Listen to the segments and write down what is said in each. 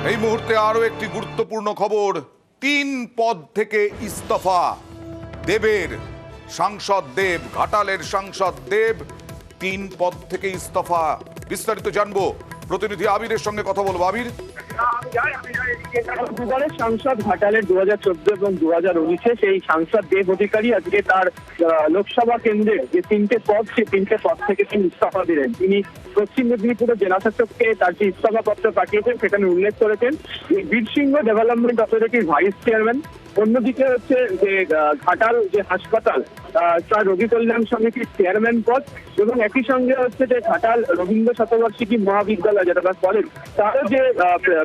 এই মুহূর্তে আরো একটি গুরুত্বপূর্ণ খবর, 3 পদ থেকে ইস্তফা দেবের। সাংসদ দেব, ঘাটালের সাংসদ দেব 3 পদ থেকে ইস্তফা। বিস্তারিত জানবো, প্রতিনিধি আবিরের সঙ্গে কথা বলবো। আবির, দুবারের সাংসদ ঘাটালের 2014 এবং 2019 সেই সাংসদ দেব অধিকারী আজকে তার লোকসভা কেন্দ্রের যে 3টে পদ, সেই 3টে পদ থেকে তিনি ইস্তফা দিলেন। তিনি পশ্চিম মেদিনীপুরের জেলা শাসককে তার যে ইস্তফা পত্র পাঠিয়েছেন সেখানে উল্লেখ করেছেন বীরসিংহ ডেভেলপমেন্ট অথরিটির ভাইস চেয়ারম্যান। অন্যদিকে হচ্ছে যে ঘাটাল যে হাসপাতাল তার রোগী কল্যাণ সমিতির চেয়ারম্যান পদ, এবং একই সঙ্গে হচ্ছে যে ঘাটাল রবীন্দ্র শতবার্ষিকী মহাবিদ্যালয় যেটা তার কলেজ, তারও যে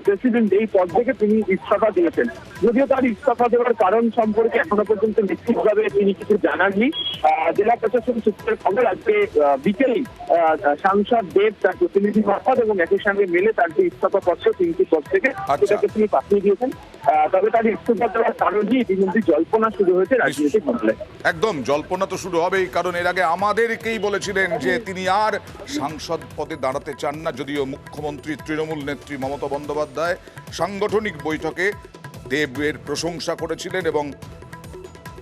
প্রেসিডেন্ট, এই পদ থেকে তিনি ইস্তফা দিয়েছেন। যদিও তার ইস্তফা দেওয়ার কারণ সম্পর্কে এখনো পর্যন্ত নিশ্চিতভাবে তিনি কিছু জানাননি। জেলা প্রশাসন সূত্রের খবর আজকে বিকেলেই সাংসদ দেব তার প্রতিনিধি মারফত এবং একই সঙ্গে মেলে তার যে ইস্তফা পত্র 3টি পদ থেকে সেটাকে তিনি পাঠিয়ে দিয়েছেন। তবে তার ইস্তফা দেওয়ার কারণে ইতিমধ্যে জল্পনা শুরু হয়েছে রাজনৈতিক মহলে। একদম জল্পনা তো শুরু হবেই, কারণ এর আগে আমাদেরকেই বলেছিলেন যে তিনি আর সাংসদ পদে দাঁড়াতে চান না। যদিও মুখ্যমন্ত্রী তৃণমূল নেত্রী মমতা বন্দ্যোপাধ্যায় সাংগঠনিক বৈঠকে দেবের প্রশংসা করেছিলেন এবং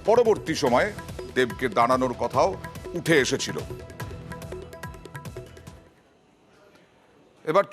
পরবর্তী সময়ে দেবকে দাঁড়ানোর কথাও উঠে এসেছিল। এবার